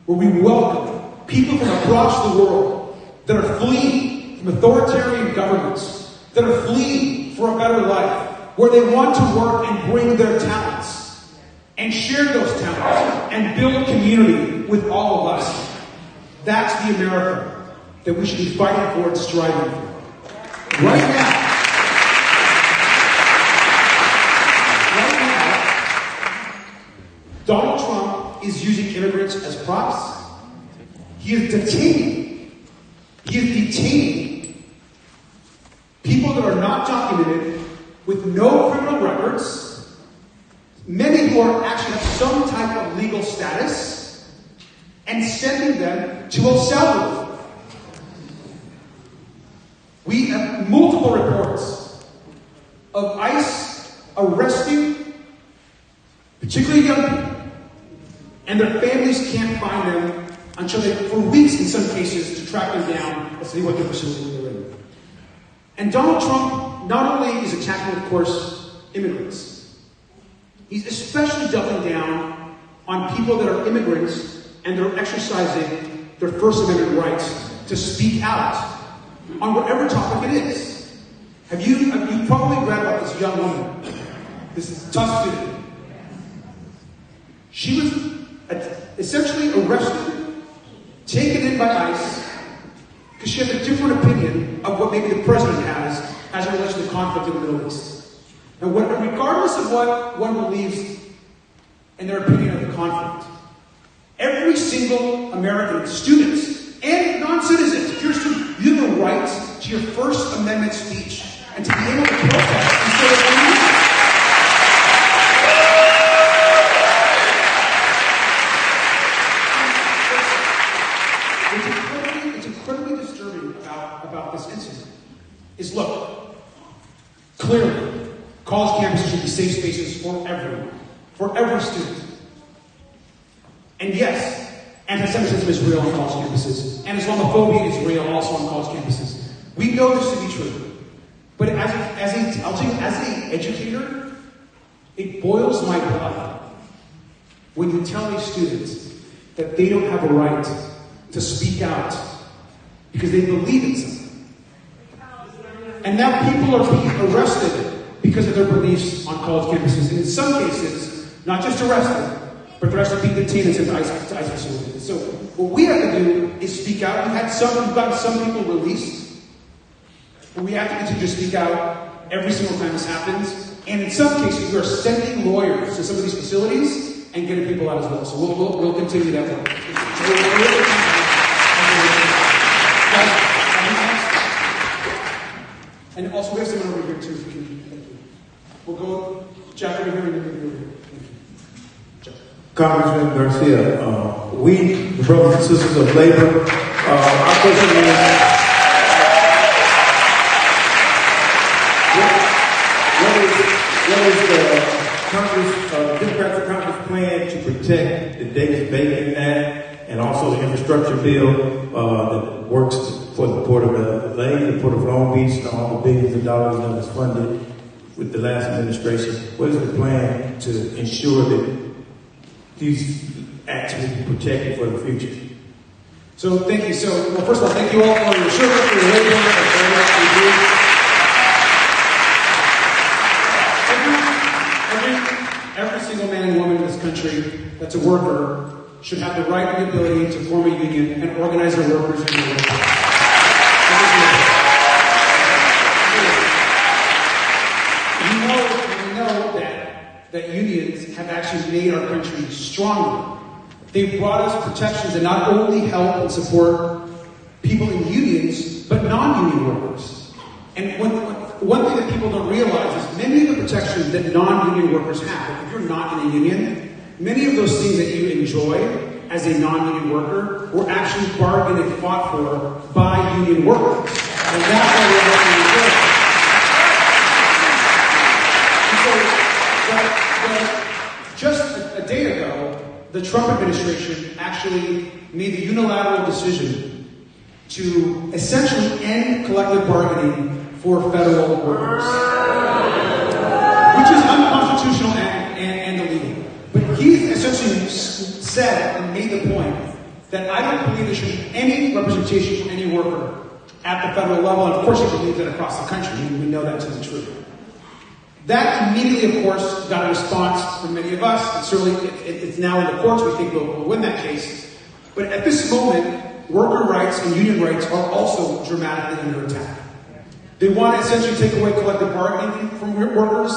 where we welcome people from across the world that are fleeing from authoritarian governments, that are fleeing for a better life, where they want to work and bring their talents and share those talents and build community with all of us. That's the America that we should be fighting for and striving for. Right now, Donald Trump is using immigrants as props. He is detaining people that are not documented with no criminal records, many who are actually have some type of legal status, and sending them to El Salvador. We have multiple reports of ICE arresting particularly young people, and their families can't find them until for weeks in some cases, to track them down and see what their facility they're in. And Donald Trump not only is attacking, of course, immigrants, he's especially doubling down on people that are immigrants and they're exercising their First Amendment rights to speak out on whatever topic it is. You've probably read about this young woman, this tough student. She was essentially arrested, taken in by ICE, because she has a different opinion of what maybe the president has as it relates to the conflict in the Middle East. And regardless of what one believes in their opinion of the conflict, every single American, students and non-citizens, if you're a student, you have the right to your First Amendment speech. and to be able to protest instead of leaving. It's incredibly disturbing about this incident is, look, clearly, college campuses should be safe spaces for everyone, for every student. And yes, anti-Semitism is real on college campuses, and Islamophobia is real also on college campuses. We know this to be true. But as an educator, it boils my blood when you tell these students that they don't have a right to speak out because they believe in something. And now people are being arrested because of their beliefs on college campuses. And in some cases, not just arrested, but they're actually being detained and sent to ICE facilities. So what we have to do is speak out. We've gotten some people released, but we have to continue to speak out every single time this happens. And in some cases, we are sending lawyers to some of these facilities and getting people out as well. So we'll continue that work. And also, we have someone over here too. If we can, thank you. We'll go, Jack over here and then over here. Thank you. Jack. Congressman Garcia, we, the brothers and sisters of labor, our question is, what is the Democratic Congress plan to protect the Davis-Bacon Act and also the infrastructure bill that works for the Port of LA, the Port of Long Beach, and all the billions of dollars that was funded with the last administration? What is the plan to ensure that these acts will be protected for the future? So thank you. Well, first of all, thank you all for your service, for your labor, for very much you do. Every single man and woman in this country that's a worker should have the right and the ability to form a union and organize their workers in the workplace. We know that unions have actually made our country stronger. They've brought us protections that not only help and support people in unions, but non-union workers. And one thing that people don't realize is many of the protections that non-union workers have, if you're not in a union, many of those things that you enjoy as a non-union worker were actually bargained and fought for by union workers. And that's why we're actually enjoying. Just a day ago, the Trump administration actually made the unilateral decision to essentially end collective bargaining for federal workers, which is unconstitutional and illegal. But he essentially said and made the point that I don't believe there should be any representation for any worker at the federal level, and of course he believes that across the country, and we know that to be true. That immediately, of course, got a response from many of us, and certainly it's now in the courts. We think we'll win that case. But at this moment, worker rights and union rights are also dramatically under attack. They want to essentially take away collective bargaining from workers.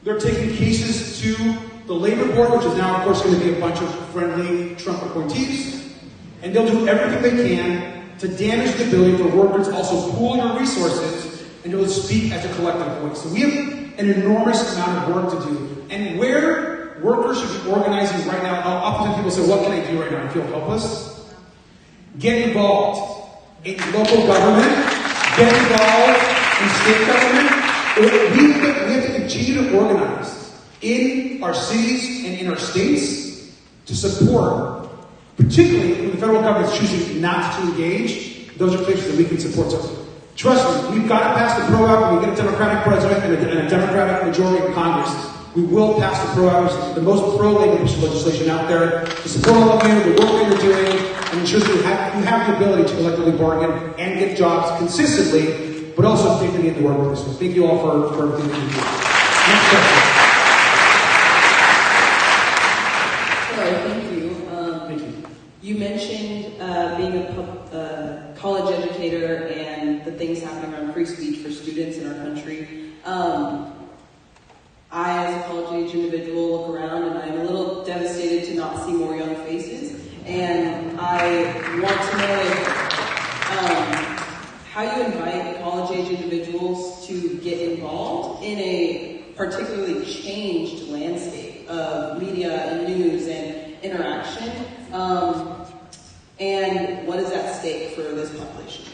They're taking cases to the labor board, which is now, of course, going to be a bunch of friendly Trump appointees. And they'll do everything they can to damage the ability for workers to also pool their resources and to speak as a collective voice. So we have an enormous amount of work to do. And where workers should be organizing right now, often people say, what can I do right now? I feel helpless. Get involved in local government. Get involved in state government. We have to continue to organize in our cities and in our states to support, particularly when the federal government is choosing not to engage. Those are places that we can support. So trust me, we've got to pass the PRO Act. When we get a Democratic president and a Democratic majority in Congress, we will pass the PRO Act, which is the most pro-labor legislation out there, to support all of you, the work that you're doing, and ensure that you have the ability to collectively bargain and get jobs consistently, but also dignity in the workplace. So thank you all for everything that you do. Next question. Hello, thank you. Thank you. You mentioned being a college educator and the things happening around free speech for students in our country. I, as a college-age individual, look around and I'm a little devastated to not see more young faces. And I want to know how you invite college-age individuals to get involved in a particularly changed landscape of media and news and interaction? And what is at stake for this population?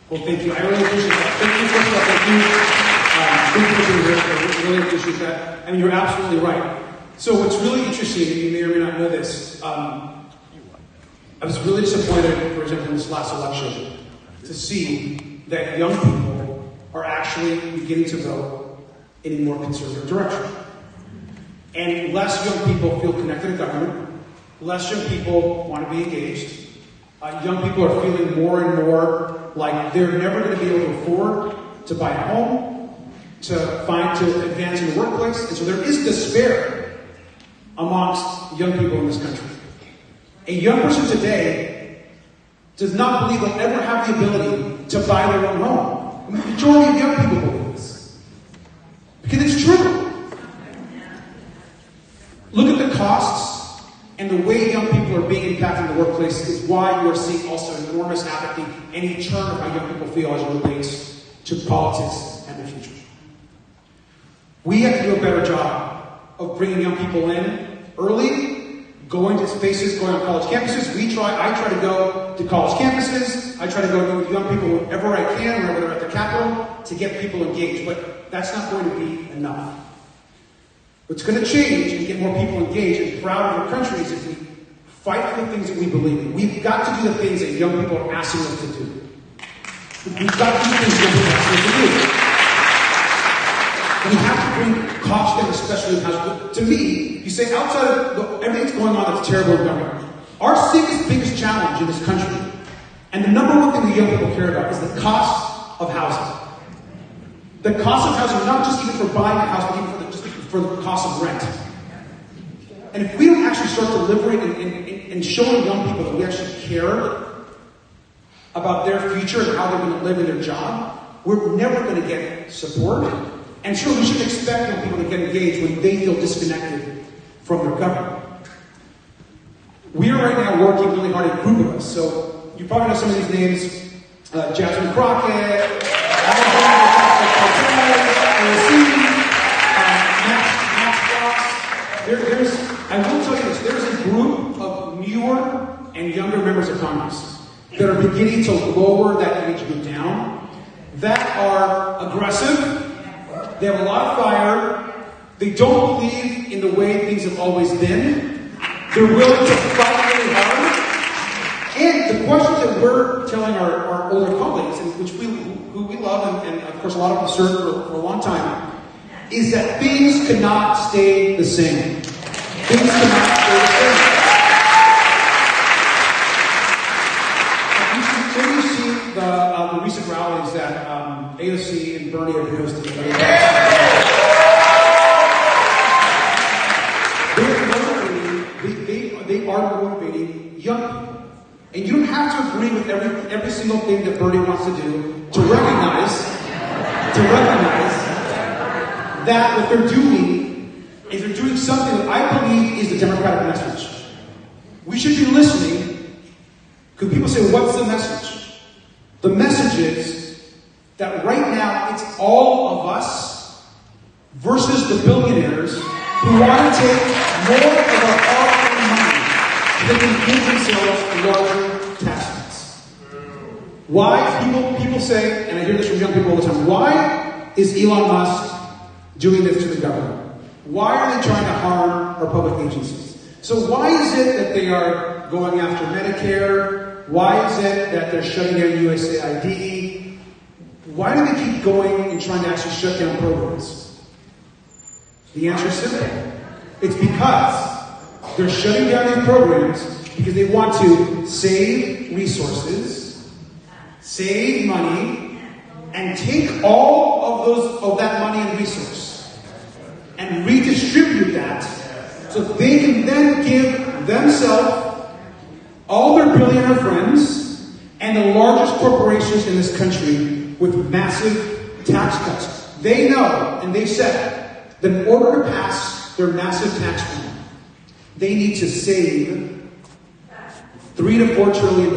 Well, thank you. I really appreciate that. Thank you for being here. I really appreciate that. I mean, you're absolutely right. So what's really interesting, and you may or may not know this, I was really disappointed, for example, in this last election, to see that young people are actually beginning to vote in a more conservative direction. And less young people feel connected to government, less young people want to be engaged. Young people are feeling more and more like they're never going to be able to afford to buy a home, to advance in the workplace. And so there is despair amongst young people in this country. A young person today does not believe they'll ever have the ability to buy their own home. The majority of young people believe this. Because it's true. Look at the costs and the way young people are being impacted in the workplace is why you are seeing also enormous apathy and a churn of how young people feel as it relates to politics and the future. We have to do a better job of bringing young people in early, going to spaces, going on college campuses. I try to go to college campuses. I try to go with young people wherever I can, whether they're at the Capitol, to get people engaged. But that's not going to be enough. What's going to change and get more people engaged and proud of our country is if we fight for the things that we believe in. We've got to do the things that young people are asking us to do. We've got to do the things young people are asking us to do. We have to bring costs down, especially in housing. To me, you say outside of everything that's going on that's terrible in government, our biggest challenge in this country, and the number one thing that young people care about, is the cost of housing. The cost of housing, not just even for buying a house, but even for the cost of rent. And if we don't actually start delivering and showing young people that we actually care about their future and how they're going to live in their job, we're never going to get support. And sure, we shouldn't expect young people to get engaged when they feel disconnected from their government. We are right now working really hard, a group of us. So you probably know some of these names: Jasmine Crockett, I will tell you this, there's a group of newer and younger members of Congress that are beginning to lower that age group down, that are aggressive, they have a lot of fire, they don't believe in the way things have always been, they're willing to fight really hard, and the questions that we're telling our older colleagues, and who we love, and of course a lot of them served for a long time, is that things cannot stay the same. Things cannot stay the same. When you see the recent rallies that AOC and Bernie have been hosting, they are motivating young people. And you don't have to agree with every single thing that Bernie wants to do to recognize that what they're doing is they're doing something that I believe is the Democratic message. We should be listening, because people say, what's the message? The message is that right now it's all of us versus the billionaires who want to take more of our hard-earned money so they can give themselves larger tax cuts. Why? People say, and I hear this from young people all the time, why is Elon Musk doing this to the government? Why are they trying to harm our public agencies? So why is it that they are going after Medicare? Why is it that they're shutting down USAID? Why do they keep going and trying to actually shut down programs? The answer is simple. It's because they're shutting down these programs because they want to save resources, save money, and take all of that money and resource and redistribute that so they can then give themselves, all their billionaire friends, and the largest corporations in this country with massive tax cuts. They know, and they said, that in order to pass their massive tax plan, they need to save $3 to $4 trillion.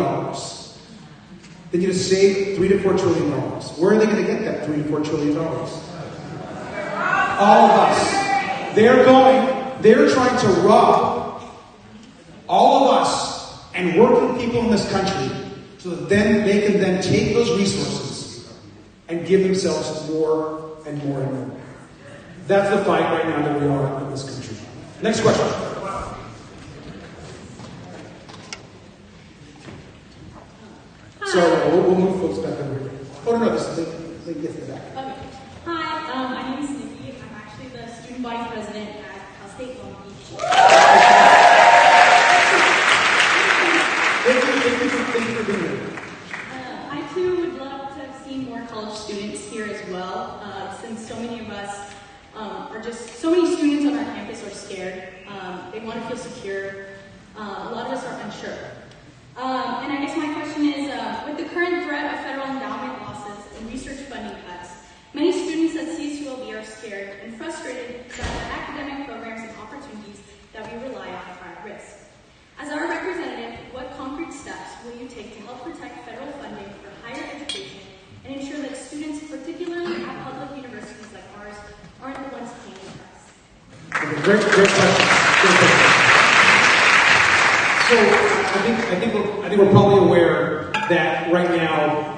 They need to save $3 to $4 trillion. Where are they going to get that $3 to $4 trillion? All of us. They're trying to rob all of us and working people in this country so that then they can then take those resources and give themselves more and more and more. That's the fight right now that we are in this country. Next question. So we'll move folks back over here. Oh no, this is the get to the back. Okay. Hi, my name is Nikki. I'm actually the student body president at Cal State Long Beach. Thank you for being here. I too would love to have seen more college students here as well, since so many of us so many students on our campus are scared. They want to feel secure. A lot of us are unsure. And I guess my question is, with the current threat of federal endowment losses and research funding cuts, many students at CSULB are scared and frustrated that the academic programs and opportunities that we rely on are at risk. As our representative, what concrete steps will you take to help protect federal funding for higher education and ensure that students, particularly at public universities like ours, aren't the ones paying the price? Great question. So I think we're probably aware that right now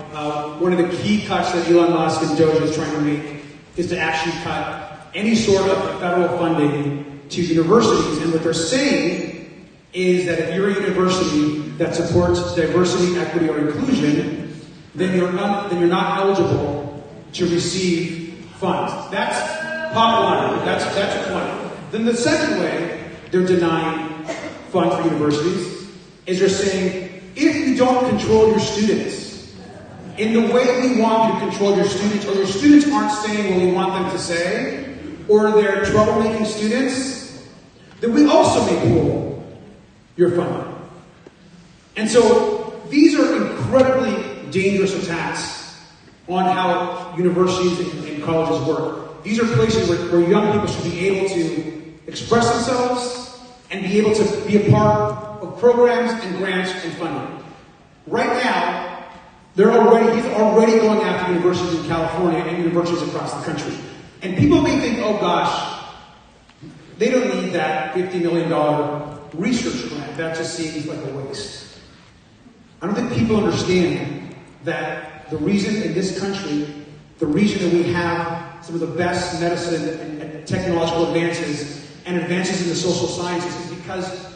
one of the key cuts that Elon Musk and Doge is trying to make is to actually cut any sort of federal funding to universities. And what they're saying is that if you're a university that supports diversity, equity, or inclusion, then you're not eligible to receive funds. That's part one. That's one. Then the second way they're denying funds for universities is they're saying, if you don't control your students in the way we want you to control your students, or your students aren't saying what we want them to say, or they're troublemaking students, then we also may pull your funding. And so these are incredibly dangerous attacks on how universities and colleges work. These are places where young people should be able to express themselves and be able to be a part of programs and grants and funding. Right now, he's already going after universities in California and universities across the country. And people may think, oh gosh, they don't need that $50 million research grant. That just seems like a waste. I don't think people understand that the reason in this country, the reason that we have some of the best medicine and technological advances and advances in the social sciences is because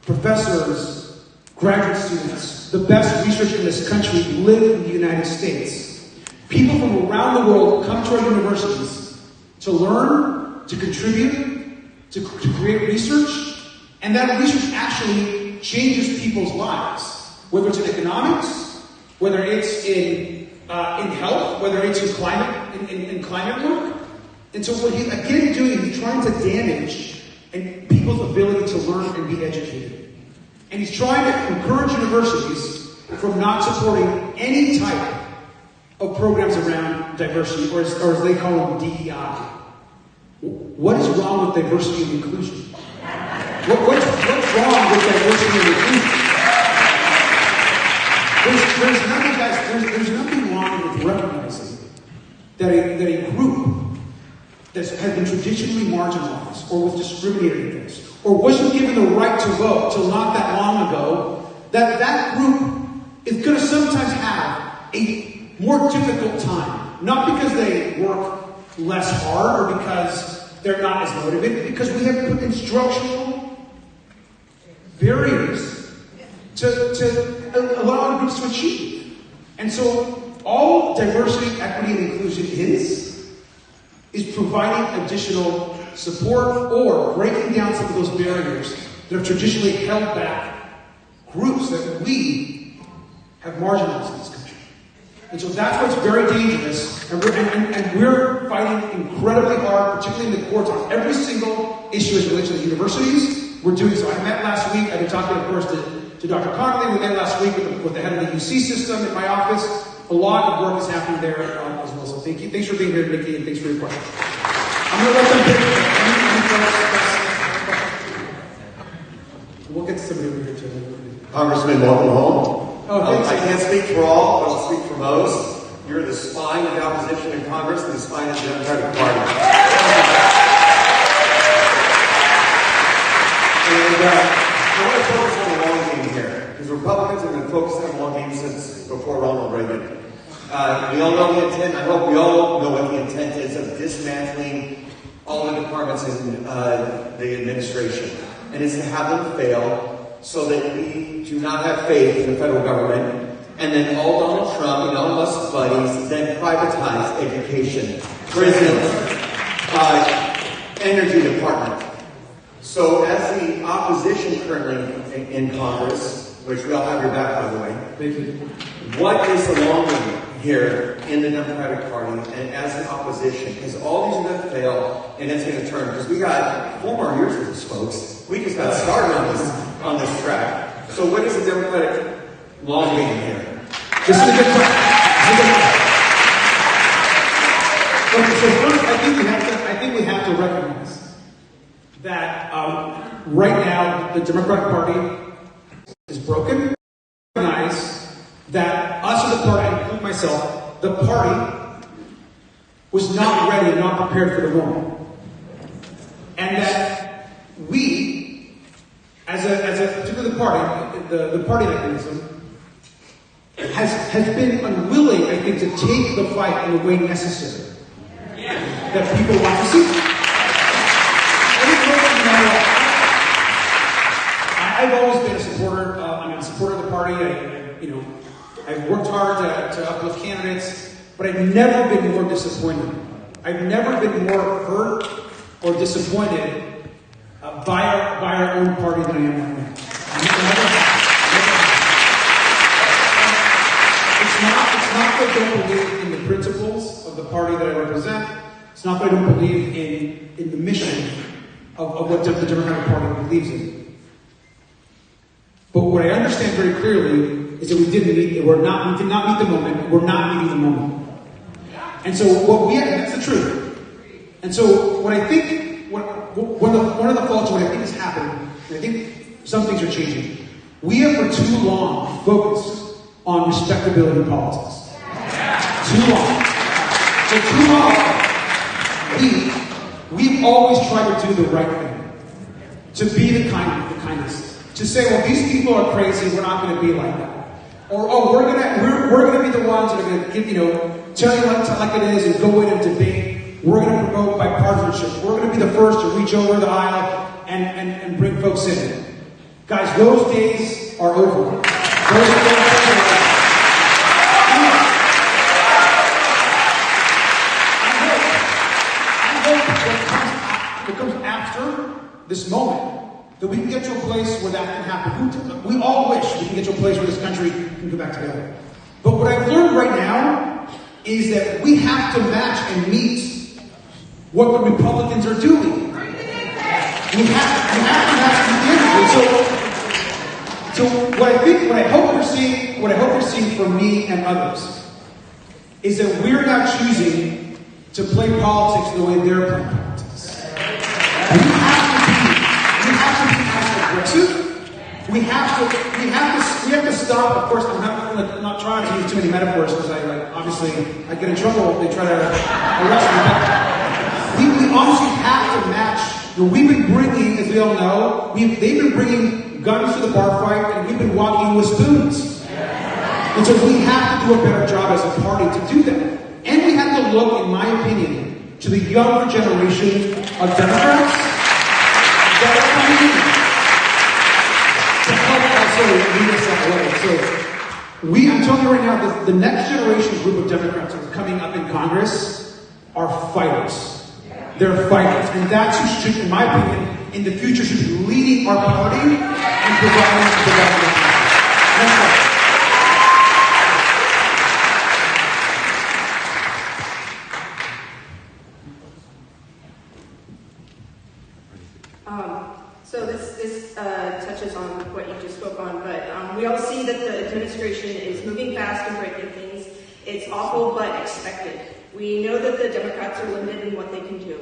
professors, graduate students, the best research in this country live in the United States. People from around the world come to our universities to learn, to contribute, to create research, and that research actually changes people's lives. Whether it's in economics, whether it's in health, whether it's in climate work. And so what he's again doing, he's trying to damage people's ability to learn and be educated. And he's trying to encourage universities from not supporting any type of programs around diversity, or as they call them, DEI. What is wrong with diversity and inclusion? What's wrong with diversity and inclusion? There's nothing, guys, there's nothing wrong with recognizing that a group that has been traditionally marginalized or was discriminated against or wasn't given the right to vote till not that long ago, that group is going to sometimes have a more difficult time. Not because they work less hard or because they're not as motivated, because we have put instructional barriers to allow groups to achieve. And so all diversity, equity, and inclusion is providing additional support or breaking down some of those barriers that have traditionally held back groups that we have marginalized in this country. And so that's what's very dangerous, and we're fighting incredibly hard, particularly in the courts, on every single issue as it relates to the universities. We're doing so. I met last week, I've been talking, of course, to Dr. Connolly. We met last week with the head of the UC system in my office. A lot of work is happening there as well. So thank you. Thanks for being here, Nikki, and thanks for your question. I'm going to let them pick. We'll get somebody over here too. Congressman, welcome home. Oh, thanks. I can't speak for all, but I'll speak for most. You're the spine of the opposition in Congress and the spine of the Democratic Party. And I want to focus on the long game here, because Republicans have been focused on the long game since before Ronald Reagan. We all know the intent, I hope we all know what the intent is of dismantling all the departments in the administration. And it's to have them fail so that we do not have faith in the federal government. And then all Donald Trump and Elon Musk's buddies then privatize education, prisons, energy department. So as the opposition currently in Congress, which we all have your back, by the way, what is the long game here in the Democratic Party and as an opposition? Because all these are going to fail and it's going to turn. Because we got 4 more years of this, folks. We just got started on this track. So what is the Democratic long game here? This is a good question. Okay, so first, I think we have to recognize that right now the Democratic Party is broken. Recognize that us as a party, including myself, the party was not ready and not prepared for the moment, and that we, as a particular party, the party mechanism has been unwilling, I think, to take the fight in the way necessary that people want to see. I've always been a supporter. I'm a supporter of the party. I've worked hard to uplift candidates, but I've never been more disappointed. I've never been more hurt or disappointed by our own party than I am right now. It's not that I don't believe in the principles of the party that I represent. It's not that I don't believe in the mission of what the Democratic Party believes in. But what I understand very clearly is that we did not meet the moment. We're not meeting the moment. And so that's the truth. And so what I think, one of the faults, what I think has happened, and I think some things are changing. We have for too long focused on respectability politics. Too long. For too long, we've always tried to do the right thing. To be the kindest. To say, well, these people are crazy, we're not going to be like that. Or, oh, we're going to be the ones that are going to tell you like it is and go in and debate. We're going to promote bipartisanship. We're going to be the first to reach over the aisle and bring folks in. Guys, those days are over. Those days are over. What comes after this moment, that we can get to a place where that can happen. We all wish we can get to a place where this country can go back together. But what I've learned right now is that we have to match and meet what the Republicans are doing. We have to match the energy. So what I hope you're seeing from me and others is that we're not choosing to play politics the way they're playing politics. We have to stop. Of course, I'm not trying to use too many metaphors because I get in trouble. They try to arrest me. But we honestly have to match. We've been bringing, as we all know, they've been bringing guns to the bar fight, and we've been walking with spoons. And so we have to do a better job as a party to do that. And we have to look, in my opinion, to the younger generation of Democrats that are coming in. Lead us that way. So I'm telling you right now, the next generation group of Democrats that are coming up in Congress are fighters. They're fighters. And that's who should, in my opinion, in the future should be leading our party and providing the government. So this touches on what you just spoke on, but we all see that the administration is moving fast and breaking things. It's awful but expected. We know that the Democrats are limited in what they can do,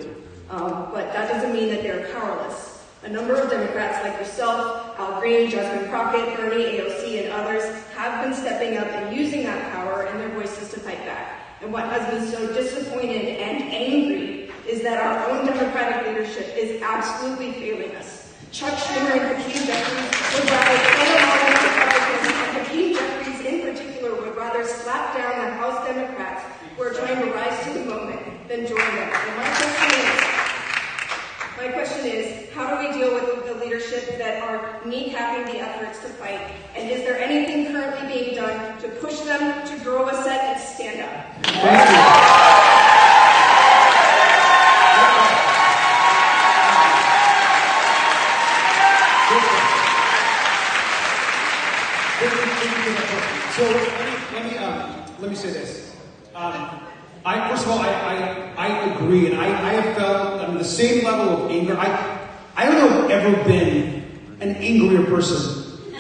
but that doesn't mean that they're powerless. A number of Democrats like yourself, Al Green, Jasmine Crockett, Bernie, AOC, and others have been stepping up and using that power and their voices to fight back. And what has me so disappointed and angry is that our own Democratic leadership is absolutely failing us. Chuck Schumer and Hakeem Jeffries would rather play along with Republicans, and Hakeem Jeffries in particular would rather slap down the House Democrats who are trying to rise to the moment than join them. And my question is, how do we deal with the leadership that are kneecapping the efforts to fight? And is there anything currently being done to push them to grow a set and stand up? Thank you. So let me say this. First of all, I agree, and I have felt the same level of anger. I don't know if I've ever been an angrier person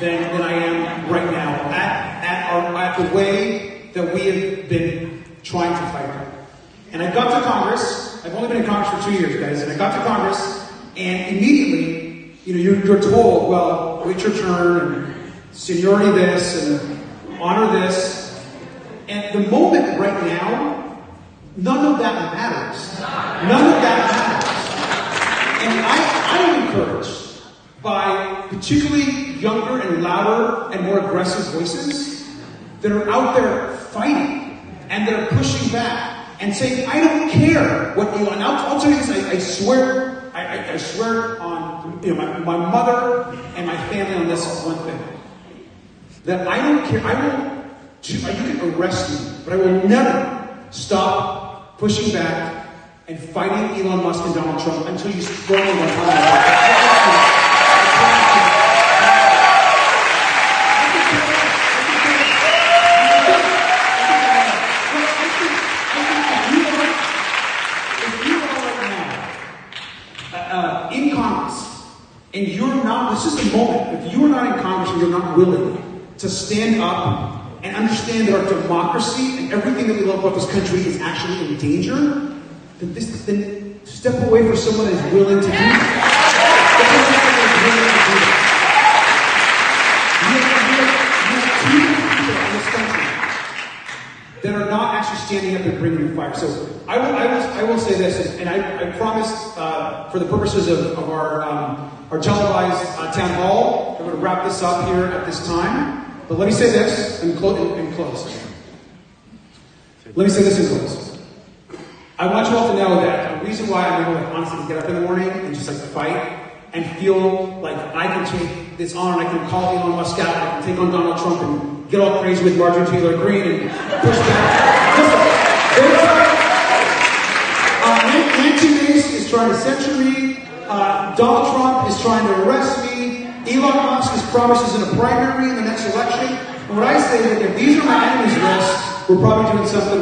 than I am right now at the way that we have been trying to fight back. And I got to Congress. I've only been in Congress for 2 years, guys, and I got to Congress, and immediately, you're told, well, wait your turn, and seniority this, and honor this. And the moment right now, none of that matters. None of that matters. And I am encouraged by particularly younger and louder and more aggressive voices that are out there fighting and that are pushing back and saying, I don't care what you, and I'll tell you this, I swear on my mother and my family on this one thing, that I don't care, you can arrest me, but I will never stop pushing back and fighting Elon Musk and Donald Trump until you throw me one time. In Congress, and you're not, this is the moment, if you are not in Congress and you're not willing to stand up and understand that our democracy and everything that we love about this country is actually in danger, then step away for someone that is willing to do that. You have 2 people in this country that are not actually standing up and bringing the fire. So I will say this, and I promised for the purposes of our televised town hall, I'm going to wrap this up here at this time. But let me say this and close. Let me say this and close. I want you all to know that the reason why I'm able to honestly get up in the morning and just fight and feel like I can take this on, I can call Elon Musk out, I can take on Donald Trump and get all crazy with Marjorie Taylor Greene and push back. Listen, Nancy Mace is trying to censure me. Donald Trump is trying to arrest me. Elon Musk has promised us in a primary in the next election. And what I say is that if these are my enemies' lists, we're probably doing something.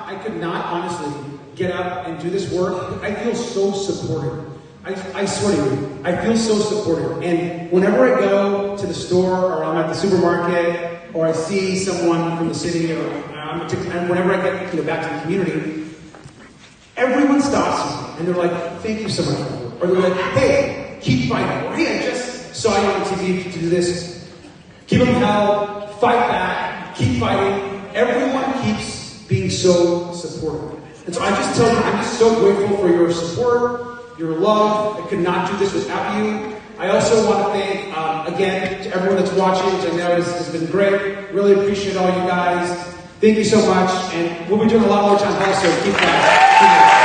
I could not honestly get up and do this work. I feel so supported. I swear to you, I feel so supported. And whenever I go to the store or I'm at the supermarket or I see someone from the city or and whenever I get back to the community, everyone stops me and they're like, thank you so much. Or they're like, hey, keep fighting. Or hey, I just saw you on TV to do this. Keep them held, fight back, keep fighting. Everyone keeps being so supportive. And so I just tell you, I'm just so grateful for your support, your love. I could not do this without you. I also want to thank, again, to everyone that's watching, which I know has been great. Really appreciate all you guys. Thank you so much. And we'll be doing a lot more time also. Keep that.